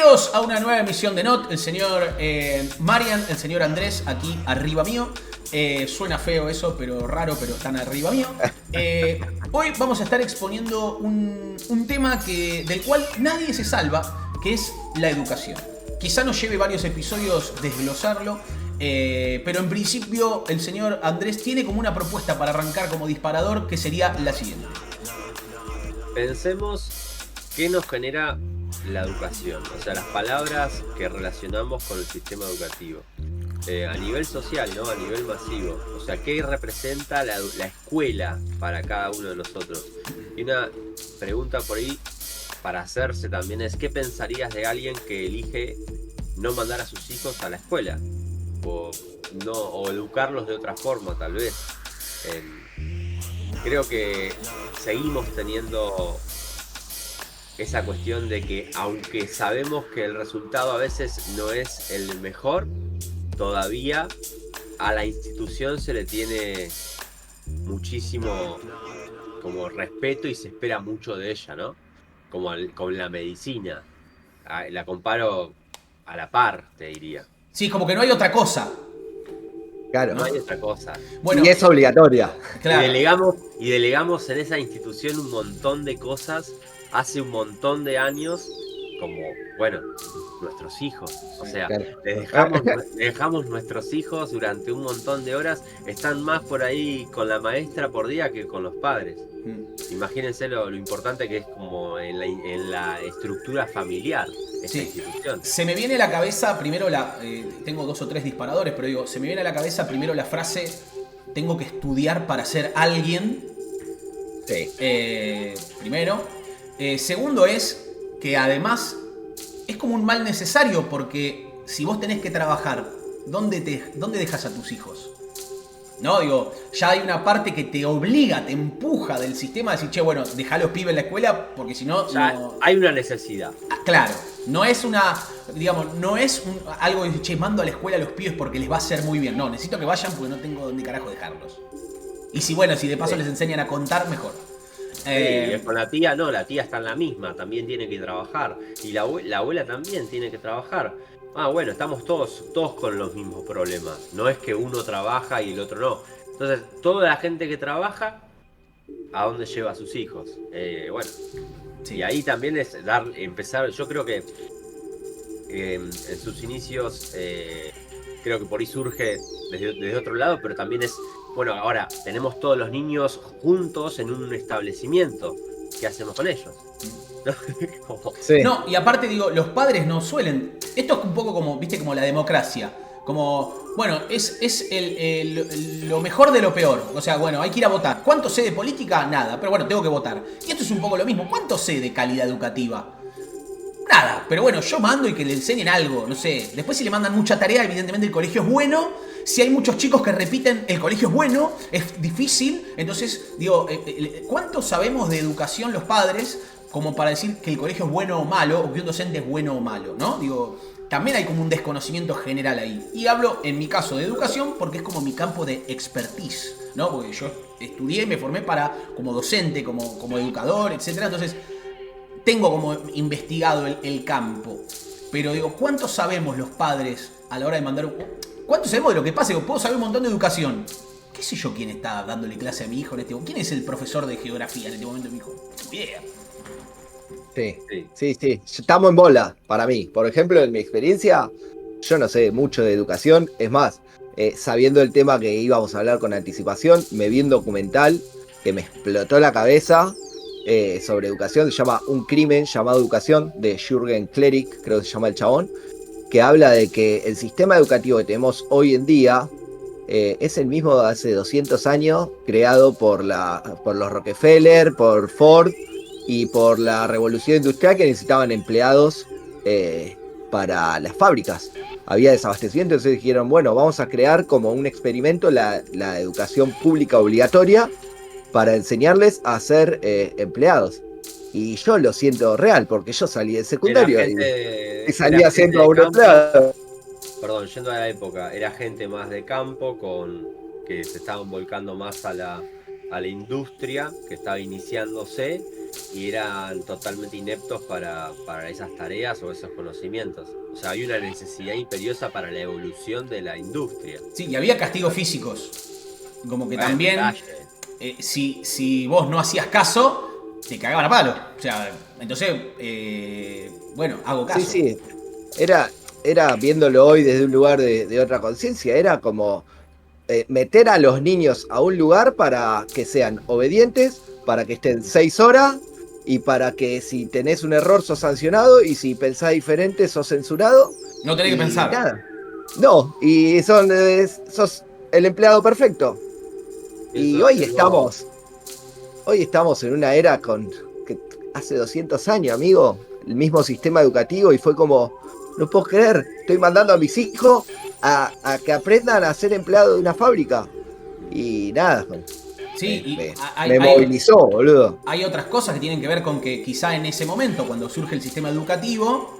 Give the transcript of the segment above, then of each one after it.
Bienvenidos a una nueva emisión de NOT. El señor Marian, el señor Andrés, aquí arriba mío. Suena feo eso, pero raro, pero están arriba mío. Hoy vamos a estar exponiendo un tema del cual nadie se salva, que es la educación. Quizá nos lleve varios episodios desglosarlo, pero en principio el señor Andrés tiene como una propuesta para arrancar como disparador, que sería la siguiente. Pensemos qué nos genera la educación, o sea, las palabras que relacionamos con el sistema educativo. A nivel social, ¿no? A nivel masivo. O sea, ¿qué representa la escuela para cada uno de nosotros? Y una pregunta por ahí para hacerse también es: ¿qué pensarías de alguien que elige no mandar a sus hijos a la escuela? O educarlos de otra forma, tal vez. Creo que seguimos teniendo esa cuestión de que, aunque sabemos que el resultado a veces no es el mejor, todavía a la institución se le tiene muchísimo como respeto y se espera mucho de ella, ¿no? Con la medicina. La comparo a la par, te diría. Sí, como que no hay otra cosa. Claro. No hay otra cosa. Bueno, y es obligatoria. Claro. Y delegamos en esa institución un montón de cosas hace un montón de años, como, bueno, nuestros hijos. O sea, claro. les dejamos nuestros hijos durante un montón de horas. Están más por ahí con la maestra por día que con los padres. Imagínense lo importante que es como en la estructura familiar esta institución. Se me viene a la cabeza primero tengo 2 o 3 disparadores, pero digo, se me viene a la cabeza primero la frase: tengo que estudiar para ser alguien. Sí. Primero. Segundo es que además es como un mal necesario, porque si vos tenés que trabajar, ¿dónde dejas a tus hijos? No, digo, ya hay una parte que te obliga, te empuja del sistema a decir, che, bueno, dejá a los pibes en la escuela, porque si no... Hay una necesidad. Claro, no es algo de, che, mando a la escuela a los pibes porque les va a hacer muy bien. No, necesito que vayan porque no tengo dónde carajo dejarlos. Y si de paso les enseñan a contar, mejor. Con la tía no, la tía está en la misma, también tiene que trabajar. Y la abuela también tiene que trabajar. Bueno, estamos todos con los mismos problemas. No es que uno trabaja y el otro no. Entonces, toda la gente que trabaja, ¿a dónde lleva a sus hijos? Sí. Y ahí también es empezar. Yo creo que en sus inicios, creo que por ahí surge desde otro lado, pero también es, bueno, ahora tenemos todos los niños juntos en un establecimiento. ¿Qué hacemos con ellos? Sí. No, y aparte digo, los padres no suelen. Esto es un poco como, viste, como la democracia. Como, bueno, es lo mejor de lo peor. O sea, bueno, hay que ir a votar. ¿Cuánto sé de política? Nada, pero bueno, tengo que votar. Y esto es un poco lo mismo. ¿Cuánto sé de calidad educativa? Nada, pero bueno, yo mando y que le enseñen algo, no sé. Después, si le mandan mucha tarea, evidentemente el colegio es bueno. Si hay muchos chicos que repiten, el colegio es bueno, es difícil. Entonces, digo, ¿cuánto sabemos de educación los padres como para decir que el colegio es bueno o malo, o que un docente es bueno o malo, ¿no? Digo, también hay como un desconocimiento general ahí. Y hablo, en mi caso, de educación porque es como mi campo de expertise, ¿no? Porque yo estudié y me formé como docente, como educador, etc. Entonces, tengo como investigado el campo. Pero digo, ¿cuánto sabemos los padres a la hora de mandar ¿cuánto sabemos de lo que pasa? Digo, puedo saber un montón de educación. ¿Qué sé yo quién está dándole clase a mi hijo en este momento? ¿Quién es el profesor de geografía en este momento de mi hijo? Bien. Sí. Estamos en bola, para mí. Por ejemplo, en mi experiencia, yo no sé mucho de educación. Es más, sabiendo el tema que íbamos a hablar con anticipación, me vi un documental que me explotó la cabeza sobre educación. Se llama Un crimen llamado educación, de Jürgen Klerik, creo que se llama el chabón, que habla de que el sistema educativo que tenemos hoy en día es el mismo de hace 200 años, creado por los Rockefeller, por Ford y por la revolución industrial, que necesitaban empleados para las fábricas. Había desabastecimiento, entonces dijeron, bueno, vamos a crear como un experimento la educación pública obligatoria para enseñarles a ser empleados. Y yo lo siento real, porque yo salí del secundario y salí haciendo a un empleado. Perdón, yendo a la época, era gente más de campo que se estaban volcando más a la industria que estaba iniciándose, y eran totalmente ineptos para esas tareas o esos conocimientos. O sea, hay una necesidad imperiosa para la evolución de la industria. Sí, y había castigos físicos. Como que también, si vos no hacías caso, te cagaban a palo. O sea, entonces, bueno, hago caso. Sí, sí. Era viéndolo hoy desde un lugar de otra conciencia, era como meter a los niños a un lugar para que sean obedientes, para que estén 6 horas y para que si tenés un error sos sancionado y si pensás diferente sos censurado. No tenés que pensar. Nada. No, y sos el empleado perfecto. Y hoy estamos en una era que hace 200 años, amigo, el mismo sistema educativo y fue como, no puedo creer, estoy mandando a mis hijos a que aprendan a ser empleados de una fábrica. Y nada, sí, me movilizó, boludo. Hay otras cosas que tienen que ver con que quizá en ese momento, cuando surge el sistema educativo,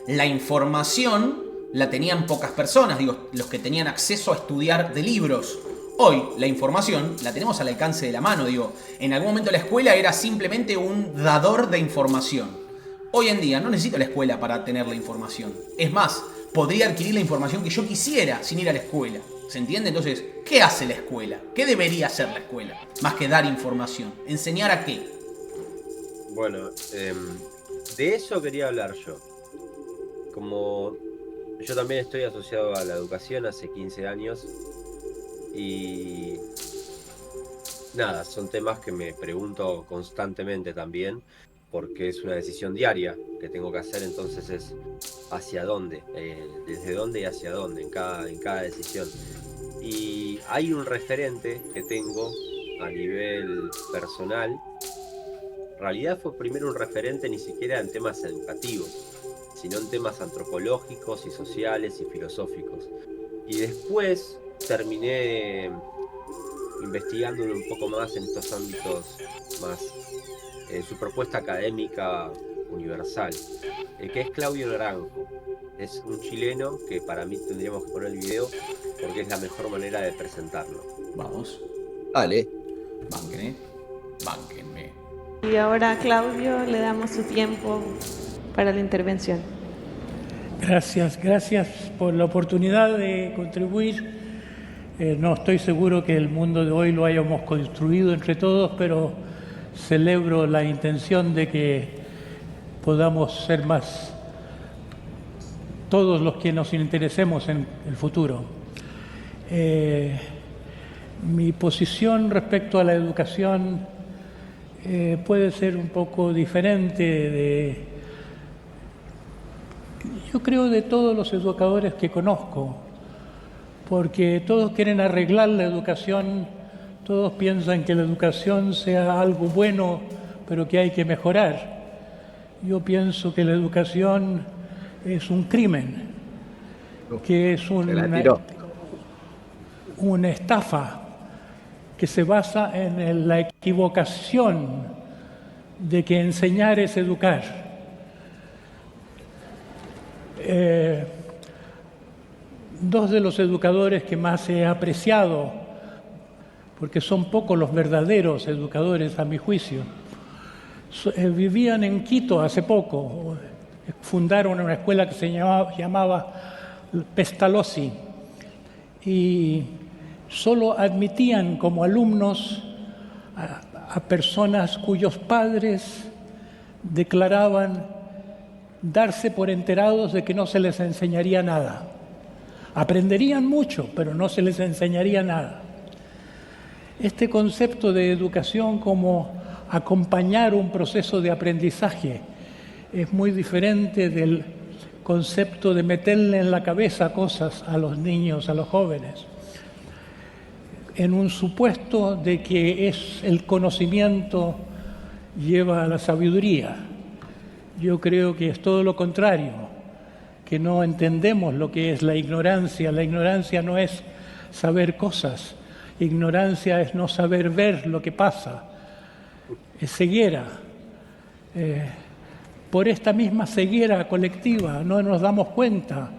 la información la tenían pocas personas, digo, los que tenían acceso a estudiar de libros. Hoy la información la tenemos al alcance de la mano, digo, en algún momento la escuela era simplemente un dador de información. Hoy en día no necesito la escuela para tener la información. Es más, podría adquirir la información que yo quisiera sin ir a la escuela. ¿Se entiende? Entonces, ¿qué hace la escuela? ¿Qué debería hacer la escuela? Más que dar información. ¿Enseñar a qué? Bueno, de eso quería hablar yo. Como yo también estoy asociado a la educación hace 15 años y nada, son temas que me pregunto constantemente también, porque es una decisión diaria que tengo que hacer, entonces es hacia dónde, desde dónde y hacia dónde en cada decisión. Y hay un referente que tengo a nivel personal. En realidad fue primero un referente ni siquiera en temas educativos, sino en temas antropológicos y sociales y filosóficos. Y después terminé investigándolo un poco más en estos ámbitos más, en su propuesta académica universal, que es Claudio Naranjo. Es un chileno que para mí tendríamos que poner el video porque es la mejor manera de presentarlo. Vamos. Vale. Bánquenme. Y ahora a Claudio le damos su tiempo para la intervención. Gracias por la oportunidad de contribuir. No estoy seguro que el mundo de hoy lo hayamos construido entre todos, pero celebro la intención de que podamos ser más todos los que nos interesemos en el futuro. Mi posición respecto a la educación puede ser un poco diferente yo creo, de todos los educadores que conozco, porque todos quieren arreglar la educación, todos piensan que la educación sea algo bueno, pero que hay que mejorar. Yo pienso que la educación es un crimen, que es una estafa que se basa en la equivocación de que enseñar es educar. Dos de los educadores que más he apreciado, porque son pocos los verdaderos educadores a mi juicio, vivían en Quito hace poco, fundaron una escuela que se llamaba Pestalozzi y solo admitían como alumnos a personas cuyos padres declaraban darse por enterados de que no se les enseñaría nada. Aprenderían mucho, pero no se les enseñaría nada. Este concepto de educación como acompañar un proceso de aprendizaje es muy diferente del concepto de meterle en la cabeza cosas a los niños, a los jóvenes, en un supuesto de que el conocimiento lleva a la sabiduría. Yo creo que es todo lo contrario, que no entendemos lo que es la ignorancia. La ignorancia no es saber cosas, ignorancia es no saber ver lo que pasa, es ceguera. Por esta misma ceguera colectiva no nos damos cuenta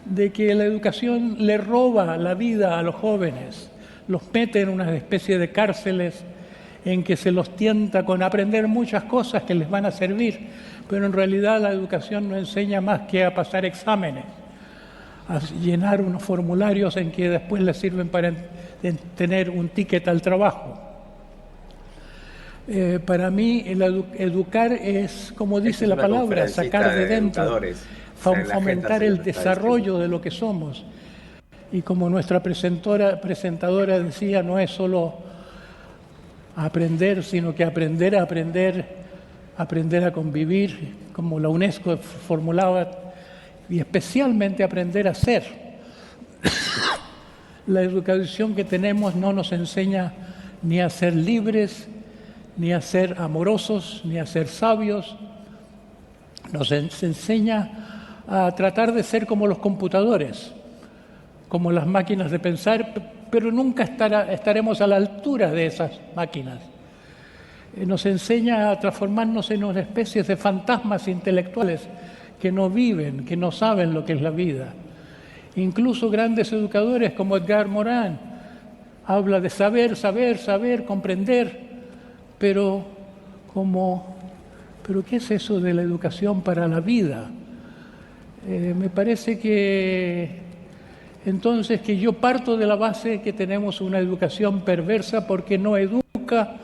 de que la educación le roba la vida a los jóvenes, los mete en una especie de cárceles en que se los tienta con aprender muchas cosas que les van a servir, pero en realidad la educación no enseña más que a pasar exámenes, a llenar unos formularios en que después les sirven para tener un ticket al trabajo. Para mí educar es, como dice la palabra, sacar de dentro, fomentar el desarrollo de lo que somos. Y como nuestra presentadora decía, no es solo aprender, sino que aprender a convivir, como la UNESCO formulaba, y especialmente aprender a ser. La educación que tenemos no nos enseña ni a ser libres, ni a ser amorosos, ni a ser sabios. Nos enseña a tratar de ser como los computadores, como las máquinas de pensar, pero nunca estaremos a la altura de esas máquinas. Nos enseña a transformarnos en una especie de fantasmas intelectuales que no viven, que no saben lo que es la vida. Incluso grandes educadores como Edgar Morin habla de saber, comprender, pero ¿qué es eso de la educación para la vida? Me parece que entonces que yo parto de la base que tenemos una educación perversa porque no educa,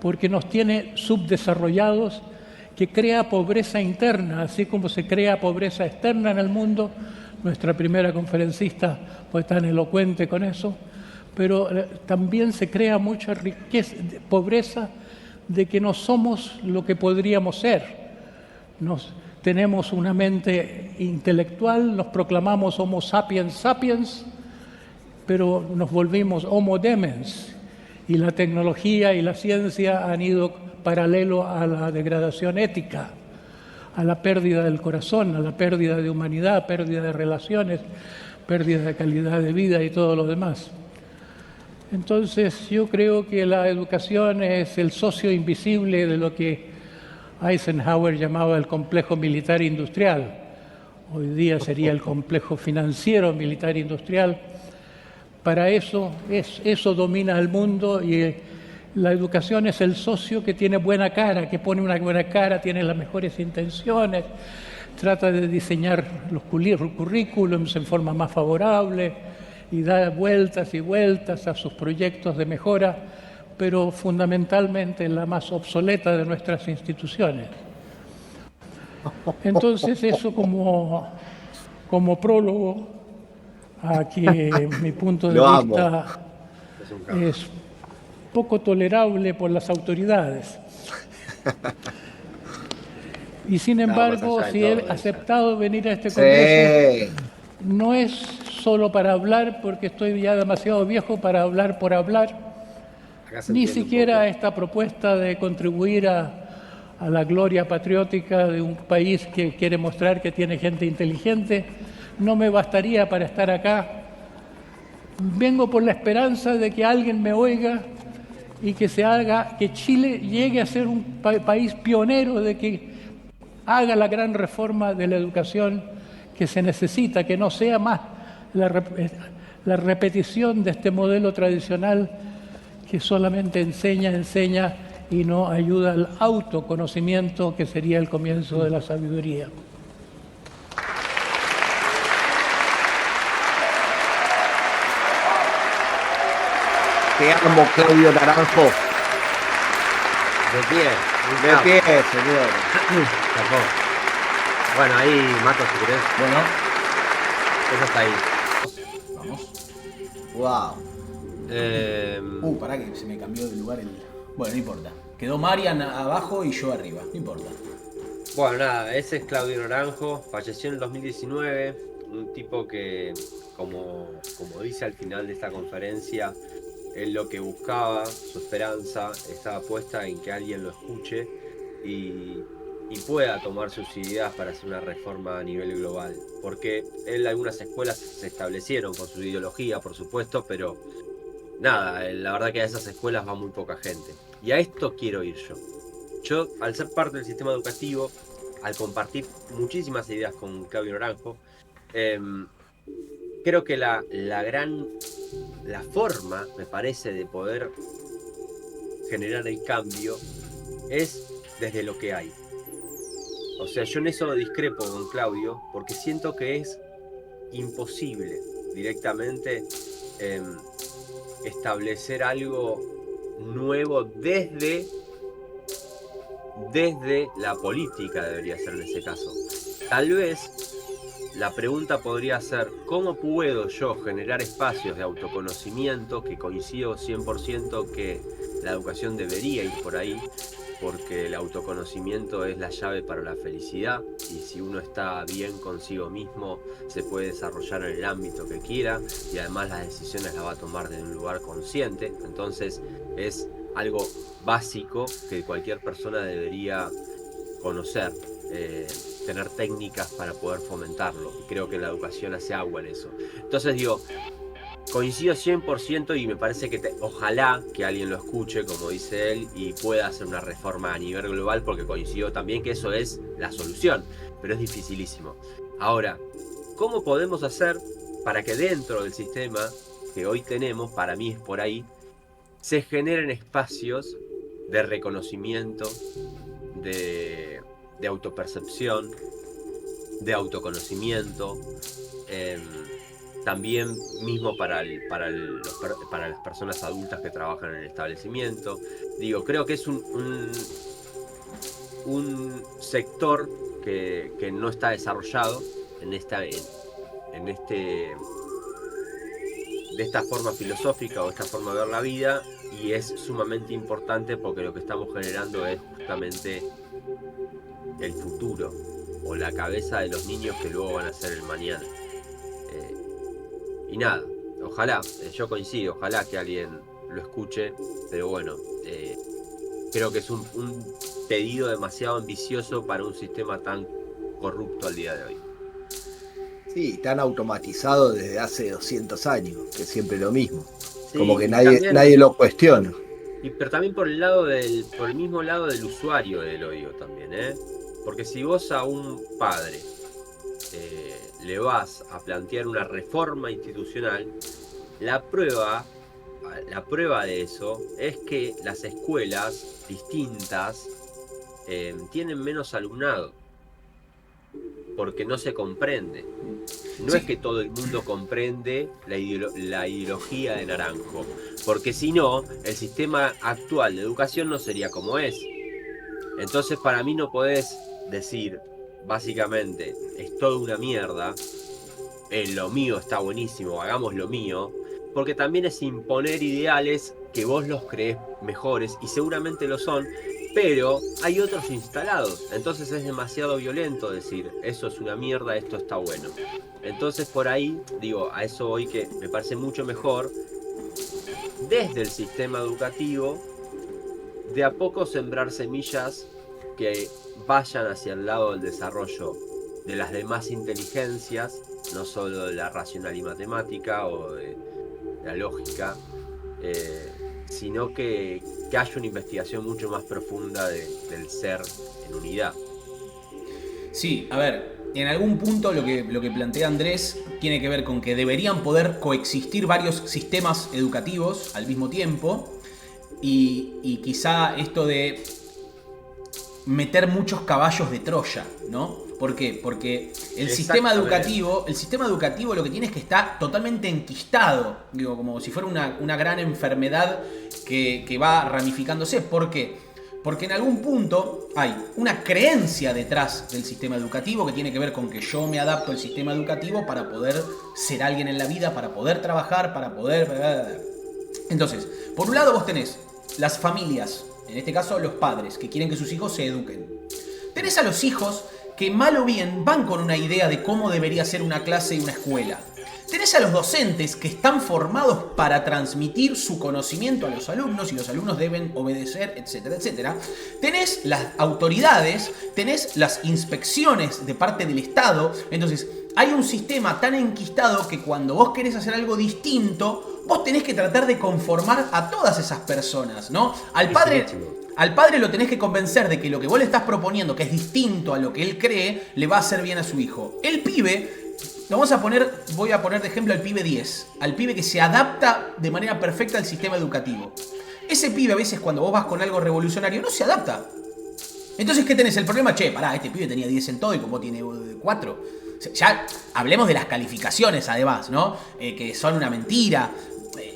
porque nos tiene subdesarrollados, que crea pobreza interna, así como se crea pobreza externa en el mundo. Nuestra primera conferencista fue tan elocuente con eso, pero también se crea mucha riqueza, pobreza de que no somos lo que podríamos ser. Tenemos una mente intelectual, nos proclamamos Homo sapiens sapiens, pero nos volvimos Homo demens, y la tecnología y la ciencia han ido paralelo a la degradación ética, a la pérdida del corazón, a la pérdida de humanidad, pérdida de relaciones, pérdida de calidad de vida y todo lo demás. Entonces yo creo que la educación es el socio invisible de lo que Eisenhower llamaba el complejo militar industrial. Hoy día sería el complejo financiero militar industrial. Para eso domina el mundo, y la educación es el socio que tiene buena cara, que pone una buena cara, tiene las mejores intenciones, trata de diseñar los currículums en forma más favorable y da vueltas y vueltas a sus proyectos de mejora, pero fundamentalmente la más obsoleta de nuestras instituciones. Entonces eso como prólogo a que mi punto de vista es poco tolerable por las autoridades. Y sin embargo, si he aceptado venir a este congreso, no es solo para hablar, porque estoy ya demasiado viejo para hablar por hablar, ni siquiera esta propuesta de contribuir a la gloria patriótica de un país que quiere mostrar que tiene gente inteligente, no me bastaría para estar acá. Vengo por la esperanza de que alguien me oiga y que que Chile llegue a ser un país pionero, de que haga la gran reforma de la educación que se necesita, que no sea más la repetición de este modelo tradicional que solamente enseña y no ayuda al autoconocimiento, que sería el comienzo de la sabiduría. Te amo, Claudio Naranjo. De pie, señor. Bueno, ahí Mato, si querés. Bueno. Eso está ahí. Vamos. Wow. Pará que se me cambió de lugar el... Bueno, no importa. Quedó Marian abajo y yo arriba. No importa. Bueno, nada, ese es Claudio Naranjo. Falleció en el 2019. Un tipo que, como dice al final de esta conferencia, él lo que buscaba, su esperanza, estaba puesta en que alguien lo escuche y pueda tomar sus ideas para hacer una reforma a nivel global. Porque algunas escuelas se establecieron con su ideología, por supuesto, pero nada, la verdad que a esas escuelas va muy poca gente. Y a esto quiero ir yo. Yo, al ser parte del sistema educativo, al compartir muchísimas ideas con Claudio Naranjo, creo que la forma, me parece, de poder generar el cambio es desde lo que hay. O sea, yo en eso discrepo con Claudio, porque siento que es imposible directamente establecer algo nuevo desde la política, debería ser en ese caso. Tal vez la pregunta podría ser, ¿cómo puedo yo generar espacios de autoconocimiento? Que coincido 100% que la educación debería ir por ahí, porque el autoconocimiento es la llave para la felicidad, y si uno está bien consigo mismo se puede desarrollar en el ámbito que quiera, y además las decisiones las va a tomar desde un lugar consciente. Entonces es algo básico que cualquier persona debería conocer, tener técnicas para poder fomentarlo, y creo que la educación hace agua en eso. Entonces digo, coincido 100% y me parece que ojalá que alguien lo escuche, como dice él, y pueda hacer una reforma a nivel global, porque coincido también que eso es la solución, pero es dificilísimo. Ahora, ¿cómo podemos hacer para que dentro del sistema que hoy tenemos, para mí es por ahí, se generen espacios de reconocimiento, de autopercepción, de autoconocimiento, también mismo para las personas adultas que trabajan en el establecimiento? Digo, creo que es un sector que no está desarrollado de esta forma filosófica o esta forma de ver la vida, y es sumamente importante porque lo que estamos generando es justamente el futuro o la cabeza de los niños que luego van a ser el mañana. Y nada, ojalá, yo coincido, ojalá que alguien lo escuche, pero bueno, creo que es un pedido demasiado ambicioso para un sistema tan corrupto al día de hoy. Sí, tan automatizado desde hace 200 años, que es siempre lo mismo. Sí, como que también, nadie lo cuestiona. Pero también por el mismo lado del usuario lo digo también, ¿eh? Porque si vos a un padre le vas a plantear una reforma institucional, la prueba de eso es que las escuelas distintas tienen menos alumnado, porque no se comprende. No es que todo el mundo comprende la ideología de Naranjo, porque si no, el sistema actual de educación no sería como es. Entonces para mí no podés decir, básicamente, es toda una mierda, lo mío está buenísimo, hagamos lo mío, porque también es imponer ideales que vos los creés mejores, y seguramente lo son, pero hay otros instalados. Entonces es demasiado violento decir, eso es una mierda, esto está bueno. Entonces por ahí, digo, a eso voy, que me parece mucho mejor desde el sistema educativo de a poco sembrar semillas que vayan hacia el lado del desarrollo de las demás inteligencias, no solo de la racional y matemática o de la lógica, sino que haya una investigación mucho más profunda del ser en unidad. Sí, a ver, en algún punto lo que plantea Andrés tiene que ver con que deberían poder coexistir varios sistemas educativos al mismo tiempo, y quizá esto de meter muchos caballos de Troya, ¿no? ¿Por qué? Porque el sistema educativo lo que tiene es que está totalmente enquistado, digo, como si fuera una gran enfermedad que va ramificándose. ¿Por qué? Porque en algún punto hay una creencia detrás del sistema educativo que tiene que ver con que yo me adapto al sistema educativo para poder ser alguien en la vida, para poder trabajar, para poder... Entonces, por un lado vos tenés las familias, en este caso los padres, que quieren que sus hijos se eduquen. Tenés a los hijos que mal o bien van con una idea de cómo debería ser una clase y una escuela. Tenés a los docentes que están formados para transmitir su conocimiento a los alumnos, y los alumnos deben obedecer, etcétera, etcétera. Tenés las autoridades, tenés las inspecciones de parte del Estado. Entonces, hay un sistema tan enquistado que cuando vos querés hacer algo distinto, vos tenés que tratar de conformar a todas esas personas, ¿no? Al padre lo tenés que convencer de que lo que vos le estás proponiendo, que es distinto a lo que él cree, le va a hacer bien a su hijo. El pibe, voy a poner de ejemplo al pibe 10, al pibe que se adapta de manera perfecta al sistema educativo. ese pibe a veces cuando vos vas con algo revolucionario no se adapta. Entonces, ¿qué tenés? El problema, che, pará, este pibe tenía 10 en todo y como tiene 4. Ya hablemos de las calificaciones además, ¿no? Que son una mentira.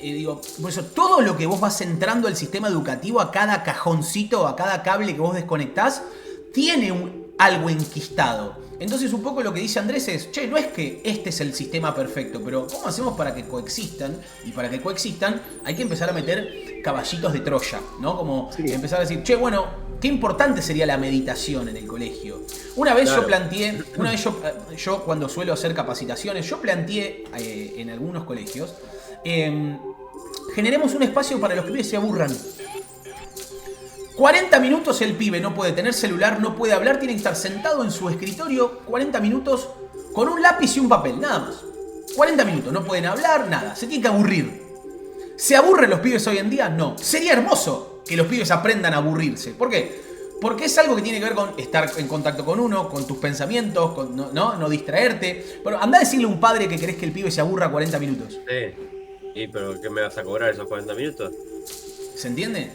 Digo, por eso todo lo que vos vas centrando el sistema educativo, a cada cajoncito, a cada cable que vos desconectás, tiene algo enquistado. Entonces un poco lo que dice Andrés es, che, no es que este es el sistema perfecto, pero ¿cómo hacemos para que coexistan? Y para que coexistan hay que empezar a meter caballitos de Troya, ¿no? Como empezar a decir, che, bueno, qué importante sería la meditación en el colegio. Una vez yo planteé, yo cuando suelo hacer capacitaciones, yo planteé en algunos colegios, generemos un espacio para los pibes se aburran. 40 minutos el pibe no puede tener celular, no puede hablar, tiene que estar sentado en su escritorio 40 minutos con un lápiz y un papel, nada más. 40 minutos, no pueden hablar, nada, se tienen que aburrir. ¿Se aburren los pibes hoy en día? No. Sería hermoso que los pibes aprendan a aburrirse. ¿Por qué? Porque es algo que tiene que ver con estar en contacto con uno, con tus pensamientos, con no distraerte. Bueno, andá a decirle a un padre que querés que el pibe se aburra 40 minutos. ¿Y pero qué me vas a cobrar esos 40 minutos? ¿Se entiende?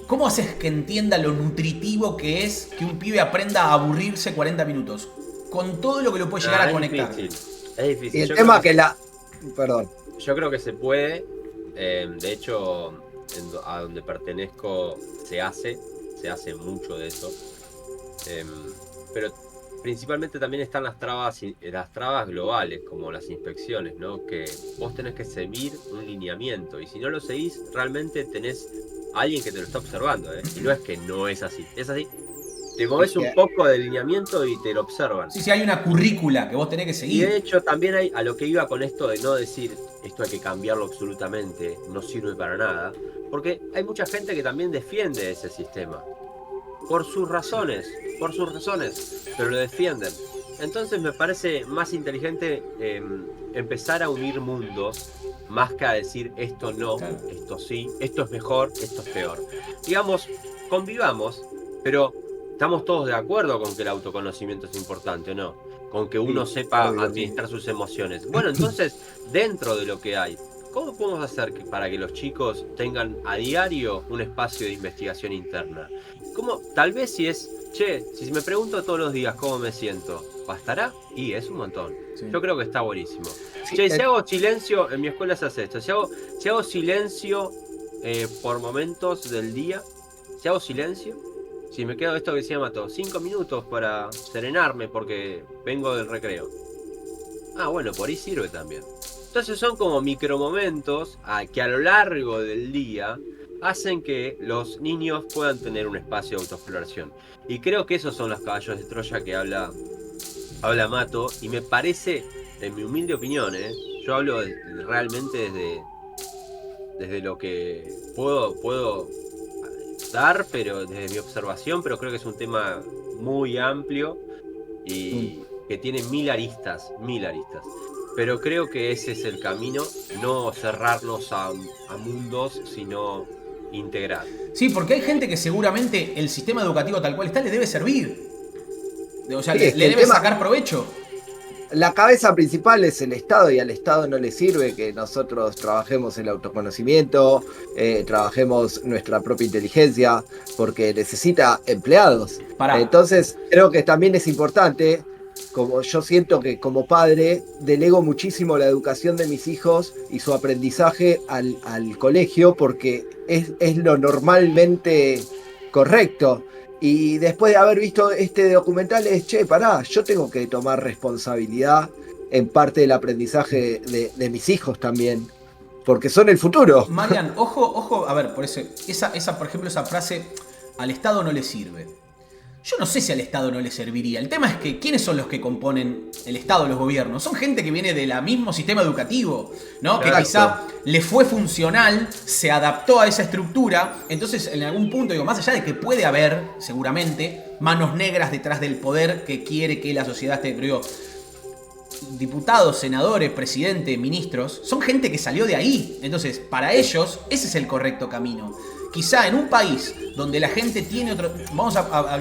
¿Cómo haces que entienda lo nutritivo que es que un pibe aprenda a aburrirse 40 minutos? Con todo lo que lo puede llegar a conectar. Es difícil. Y el tema que Perdón. Yo creo que se puede. De hecho, a donde pertenezco se hace mucho de eso. Pero principalmente también están las trabas globales, como las inspecciones, ¿no? Que vos tenés que seguir un lineamiento. Y si no lo seguís, realmente tenés alguien que te lo está observando, ¿eh? Y no es que no es así, es así. Te moves un poco de lineamiento y te lo observan. Sí, hay una currícula que vos tenés que seguir. Y de hecho también hay, a lo que iba con esto de no decir esto hay que cambiarlo absolutamente, no sirve para nada, porque hay mucha gente que también defiende ese sistema. Por sus razones, pero lo defienden. Entonces me parece más inteligente empezar a unir mundos, más que a decir esto no, esto sí, esto es mejor, esto es peor. Digamos, convivamos, pero estamos todos de acuerdo con que el autoconocimiento es importante, ¿o no? Con que uno sepa administrar sus emociones. Bueno, entonces, dentro de lo que hay, ¿cómo podemos hacer para que los chicos tengan a diario un espacio de investigación interna? ¿Cómo? Tal vez si me pregunto todos los días cómo me siento, ¿bastará? Y es un montón. Sí. Yo creo que está buenísimo. Sí, si hago silencio, en mi escuela se hace esto, si hago silencio por momentos del día, si hago silencio, si me quedo esto que se llama 5 minutos para serenarme porque vengo del recreo. Bueno, por ahí sirve también. Entonces son como micromomentos que a lo largo del día hacen que los niños puedan tener un espacio de autoexploración. Y creo que esos son los caballos de Troya que habla Mato, y me parece, en mi humilde opinión, yo hablo realmente desde lo que puedo dar, pero desde mi observación, pero creo que es un tema muy amplio y que tiene mil aristas. Pero creo que ese es el camino, no cerrarnos a mundos, sino integrar. Sí, porque hay gente que seguramente el sistema educativo tal cual está le debe servir. O sea, le debe sacar provecho. La cabeza principal es el Estado, y al Estado no le sirve que nosotros trabajemos el autoconocimiento, trabajemos nuestra propia inteligencia, porque necesita empleados. Entonces, creo que también es importante, como yo siento que como padre delego muchísimo la educación de mis hijos y su aprendizaje al colegio, porque es lo normalmente correcto. Y después de haber visto este documental yo tengo que tomar responsabilidad en parte del aprendizaje de mis hijos también, porque son el futuro. Marian, ojo, a ver, por eso, por ejemplo, esa frase, al Estado no le sirve. Yo no sé si al Estado no le serviría. El tema es que, ¿quiénes son los que componen el Estado, los gobiernos? Son gente que viene del mismo sistema educativo, ¿no? Que quizá le fue funcional, se adaptó a esa estructura. Entonces, en algún punto, más allá de que puede haber, seguramente, manos negras detrás del poder que quiere que la sociedad esté, creo, diputados, senadores, presidentes, ministros, son gente que salió de ahí. Entonces, para ellos, ese es el correcto camino. Quizá en un país donde la gente tiene otro...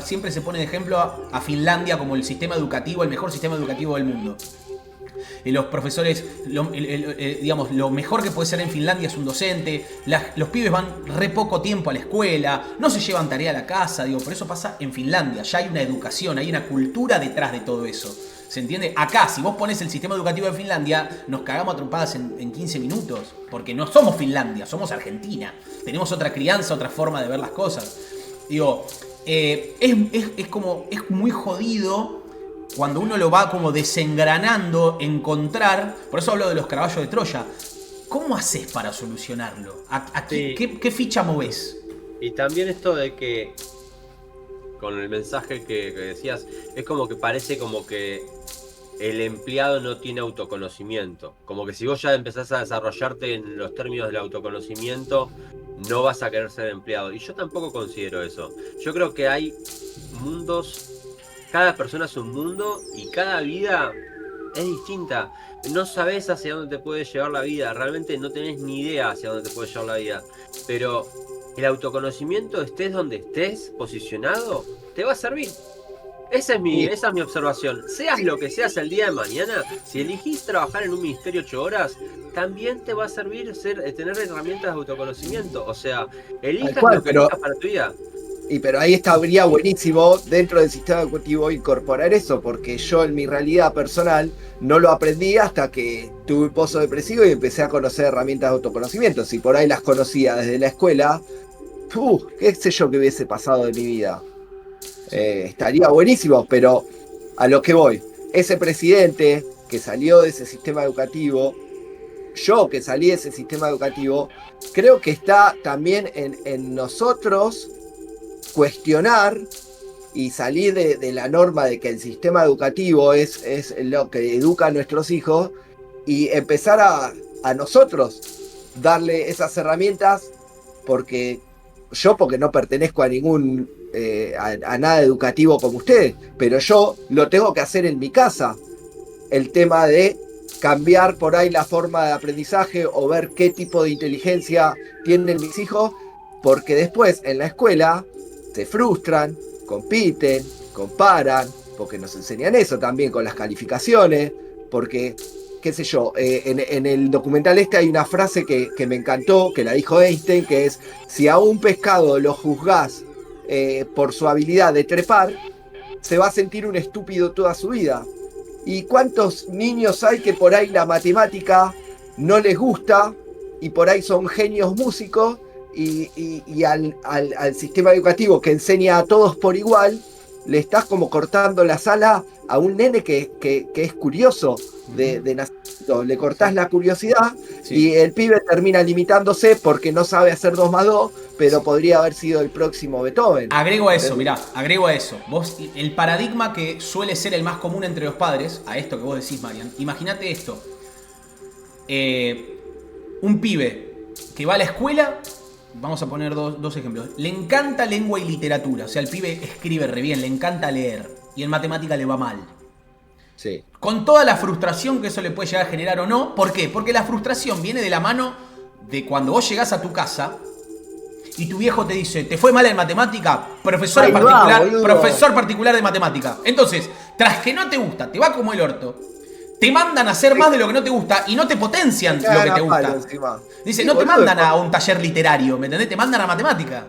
siempre se pone de ejemplo a Finlandia como el sistema educativo, el mejor sistema educativo del mundo. Los profesores, digamos, lo mejor que puede ser en Finlandia es un docente. Los pibes van re poco tiempo a la escuela, no se llevan tarea a la casa, digo, por eso pasa en Finlandia. Ya hay una educación, hay una cultura detrás de todo eso. ¿Se entiende? Acá, si vos pones el sistema educativo de Finlandia, nos cagamos a trompadas en 15 minutos. Porque no somos Finlandia, somos Argentina. Tenemos otra crianza, otra forma de ver las cosas. Digo, es muy jodido cuando uno lo va como desengranando, encontrar. Por eso hablo de los caballos de Troya. ¿Cómo haces para solucionarlo? Sí. ¿Qué ficha movés? Y también esto de que, con el mensaje que decías, es como que parece como que el empleado no tiene autoconocimiento. Como que si vos ya empezás a desarrollarte en los términos del autoconocimiento, no vas a querer ser empleado. Y yo tampoco considero eso. Yo creo que hay mundos, cada persona es un mundo y cada vida es distinta. No sabés hacia dónde te puede llevar la vida, realmente no tenés ni idea hacia dónde te puede llevar la vida. Pero el autoconocimiento, estés donde estés posicionado, te va a servir. Esa es mi observación. Seas lo que seas el día de mañana, si elegís trabajar en un ministerio 8 horas, también te va a servir tener herramientas de autoconocimiento. O sea, elijas lo que elijas para tu vida. Pero ahí estaría buenísimo dentro del sistema educativo incorporar eso, porque yo en mi realidad personal no lo aprendí hasta que tuve un pozo depresivo y empecé a conocer herramientas de autoconocimiento. Si por ahí las conocía desde la escuela, qué sé yo que hubiese pasado de mi vida. Estaría buenísimo, pero a lo que voy, ese presidente que salió de ese sistema educativo, yo que salí de ese sistema educativo, creo que está también en nosotros cuestionar y salir de la norma de que el sistema educativo es lo que educa a nuestros hijos y empezar a nosotros darle esas herramientas, porque no pertenezco a ningún a nada educativo como ustedes, pero yo lo tengo que hacer en mi casa, el tema de cambiar por ahí la forma de aprendizaje o ver qué tipo de inteligencia tienen mis hijos, porque después en la escuela se frustran, compiten, comparan, porque nos enseñan eso también con las calificaciones, porque, qué sé yo, en el documental hay una frase que me encantó, que la dijo Einstein, que es: si a un pescado lo juzgás por su habilidad de trepar, se va a sentir un estúpido toda su vida. ¿Y cuántos niños hay que por ahí la matemática no les gusta y por ahí son genios músicos y al sistema educativo que enseña a todos por igual, le estás como cortando la sala a un nene que es curioso de nacimiento? Le cortás la curiosidad, sí, y el pibe termina limitándose porque no sabe hacer 2 más 2, pero sí, podría haber sido el próximo Beethoven. Agrego a eso, mirá, agrego a eso. Vos, el paradigma que suele ser el más común entre los padres, a esto que vos decís, Marian, imagínate esto. Un pibe que va a la escuela, vamos a poner dos ejemplos. Le encanta lengua y literatura, o sea, el pibe escribe re bien, le encanta leer, y en matemática le va mal. Sí. Con toda la frustración que eso le puede llegar a generar o no. ¿Por qué? Porque la frustración viene de la mano de cuando vos llegás a tu casa y tu viejo te dice: te fue mal en matemática, profesor particular de matemática. Entonces, tras que no te gusta, te va como el orto, te mandan a hacer más de lo que no te gusta y no te potencian lo que te gusta. Dice, no te mandan a un taller literario, ¿me entendés? Te mandan a matemática.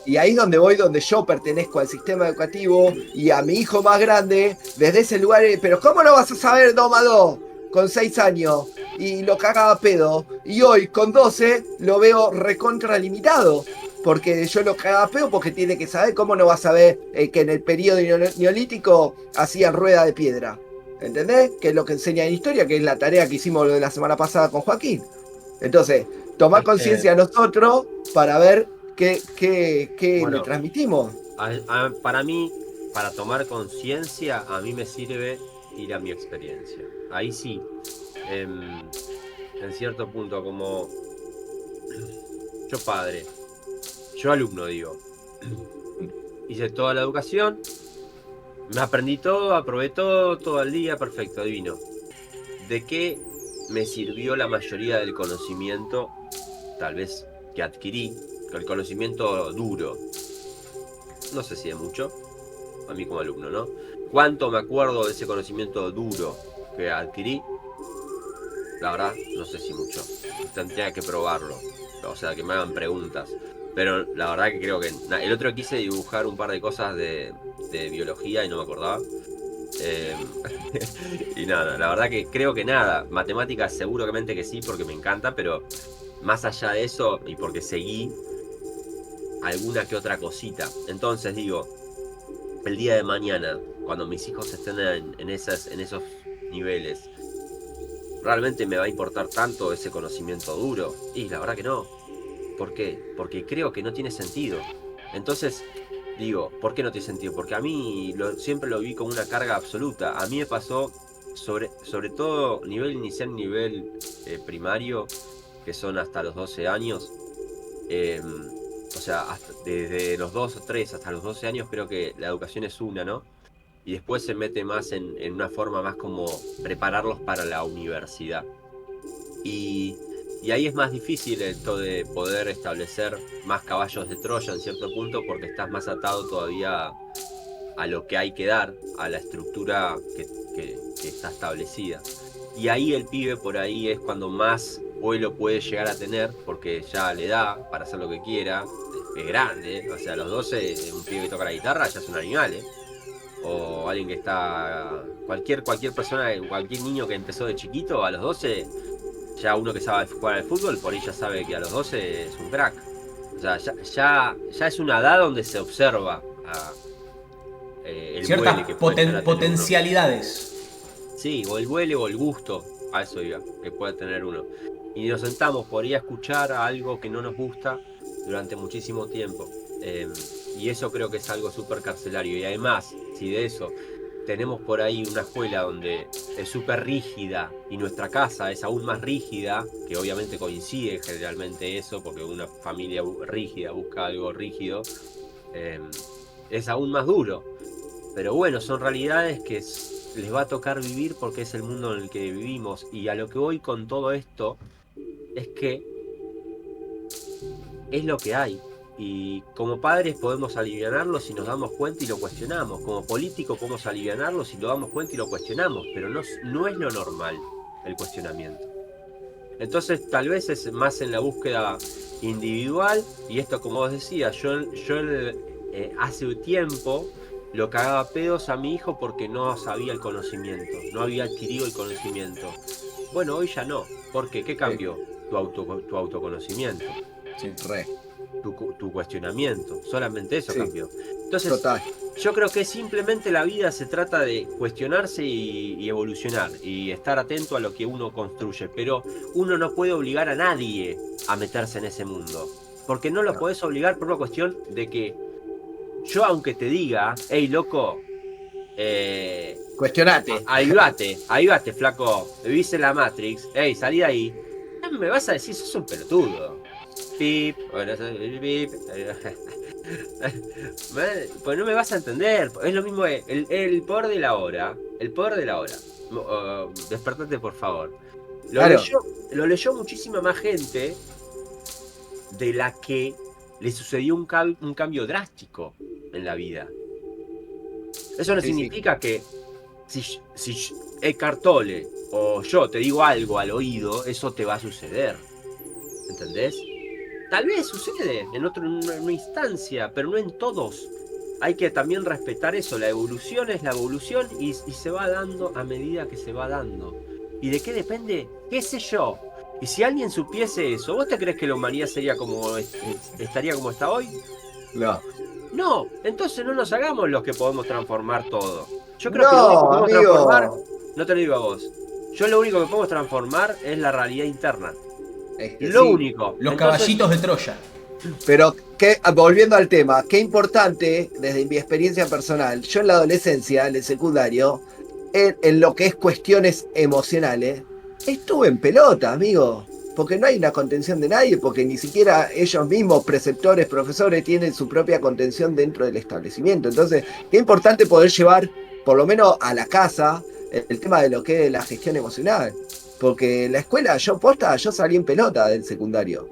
Y ahí es donde voy, donde yo pertenezco al sistema educativo y a mi hijo más grande, desde ese lugar, pero ¿cómo no vas a saber 2 más 2 con 6 años? Y lo cagaba pedo. Y hoy, con 12, lo veo recontralimitado. Porque yo lo cagaba pedo porque tiene que saber. ¿Cómo no va a saber que en el periodo neolítico hacían rueda de piedra? ¿Entendés? Que es lo que enseña en historia, que es la tarea que hicimos la semana pasada con Joaquín. Entonces, tomar conciencia nosotros para ver ¿Qué le transmitimos? Para mí, para tomar conciencia, a mí me sirve ir a mi experiencia. Ahí sí, en cierto punto, como yo padre, yo alumno, digo, hice toda la educación, me aprendí todo, aprobé todo el día, perfecto, divino. ¿De qué me sirvió la mayoría del conocimiento, tal vez, que adquirí? El conocimiento duro, no sé si es mucho, a mí como alumno, ¿no? ¿Cuánto me acuerdo de ese conocimiento duro que adquirí? La verdad, no sé si mucho. Tendría que probarlo. O sea, que me hagan preguntas. Pero la verdad que creo que... El otro quise dibujar un par de cosas de biología y no me acordaba. Y nada, la verdad que creo que nada. Matemáticas seguramente que sí, porque me encanta, pero más allá de eso, y porque seguí alguna que otra cosita. Entonces digo, el día de mañana, cuando mis hijos estén en esos niveles, ¿realmente me va a importar tanto ese conocimiento duro? Y la verdad que no. ¿Por qué? Porque creo que no tiene sentido. Entonces, digo, ¿por qué no tiene sentido? Porque a mí siempre lo vi como una carga absoluta. A mí me pasó, sobre todo nivel inicial, nivel primario, que son hasta los 12 años. O sea, desde los 2 o 3 hasta los 12 años creo que la educación es una, ¿no? Y después se mete más en una forma más como prepararlos para la universidad. Y ahí es más difícil esto de poder establecer más caballos de Troya en cierto punto, porque estás más atado todavía a lo que hay que dar, a la estructura que está establecida. Y ahí el pibe por ahí es cuando más vuelo puede llegar a tener, porque ya le da para hacer lo que quiera, es grande, o sea, a los 12 un pibe que toca la guitarra ya es un animal, o alguien que está, cualquier persona, cualquier niño que empezó de chiquito, a los 12, ya uno que sabe jugar al fútbol, por ahí ya sabe que a los 12 es un crack. O sea, ya es una edad donde se observa el ciertas vuele que puede llegar a tener potencialidades. uno. Sí, o el vuele o el gusto, a eso iba, que puede tener uno. Y nos sentamos por ahí a escuchar algo que no nos gusta durante muchísimo tiempo. Y eso creo que es algo súper carcelario. Y además, si de eso tenemos por ahí una escuela donde es súper rígida y nuestra casa es aún más rígida, que obviamente coincide generalmente eso, porque una familia rígida busca algo rígido, es aún más duro. Pero bueno, son realidades que les va a tocar vivir porque es el mundo en el que vivimos. Y a lo que voy con todo esto es que es lo que hay. Y como padres podemos alivianarlo si nos damos cuenta y lo cuestionamos. Como políticos podemos alivianarlo si nos damos cuenta y lo cuestionamos. Pero no es lo normal el cuestionamiento. Entonces tal vez es más en la búsqueda individual. Y esto, como vos decías, yo hace un tiempo lo cagaba pedos a mi hijo porque no sabía el conocimiento. No había adquirido el conocimiento. Bueno, hoy ya no. ¿Por qué? ¿Qué cambió? Tu autoconocimiento. Sí, re. Tu cuestionamiento, solamente eso cambió. Entonces, total. Yo creo que simplemente la vida se trata de cuestionarse y evolucionar y estar atento a lo que uno construye, pero uno no puede obligar a nadie a meterse en ese mundo, porque no lo podés obligar por una cuestión de que yo, aunque te diga, hey loco, cuestionate, avivate flaco, vivís en la Matrix, hey, salí de ahí, no me vas a decir sos un pelotudo. Pip, pues no me vas a entender. Es lo mismo, el poder de la hora. El poder de la hora. Despertate, por favor. Lo leyó muchísima más gente de la que le sucedió un cambio drástico en la vida. Eso no significa que si Eckhart Tolle o yo te digo algo al oído, eso te va a suceder. ¿Entendés? Tal vez sucede en una instancia, pero no en todos. Hay que también respetar eso. La evolución es la evolución y se va dando a medida que se va dando. ¿Y de qué depende? ¿Qué sé yo? Y si alguien supiese eso, ¿vos te crees que la humanidad estaría como está hoy? No. No, entonces no nos hagamos los que podemos transformar todo. Yo creo que lo único que podemos transformar, no te lo digo a vos, yo lo único que podemos transformar es la realidad interna. Es que lo único. Los caballitos de Troya. Pero volviendo al tema, qué importante, desde mi experiencia personal, yo en la adolescencia, en el secundario, en lo que es cuestiones emocionales, estuve en pelota, amigo. Porque no hay una contención de nadie, porque ni siquiera ellos mismos, preceptores, profesores, tienen su propia contención dentro del establecimiento. Entonces, qué importante poder llevar, por lo menos a la casa, el tema de lo que es la gestión emocional. Porque en la escuela, yo salí en pelota del secundario.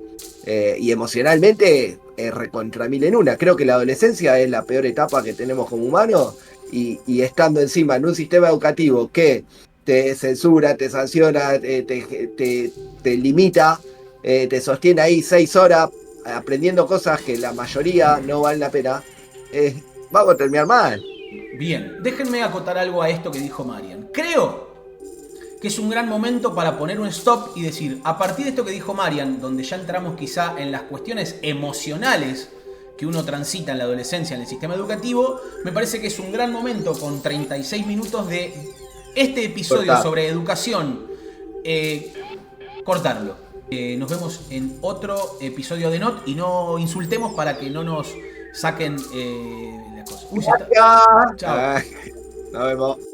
Y emocionalmente, recontra mil en una. Creo que la adolescencia es la peor etapa que tenemos como humanos. Y estando encima en un sistema educativo que te censura, te sanciona, te limita, te sostiene ahí 6 horas aprendiendo cosas que la mayoría no valen la pena, vamos a terminar mal. Bien, déjenme acotar algo a esto que dijo Marian. Creo que es un gran momento para poner un stop y decir, a partir de esto que dijo Marian, donde ya entramos quizá en las cuestiones emocionales que uno transita en la adolescencia en el sistema educativo, me parece que es un gran momento con 36 minutos de este episodio sobre educación, cortarlo. Nos vemos en otro episodio de Not y no insultemos para que no nos saquen la cosa. Uy, Chao. Chao. Nos vemos.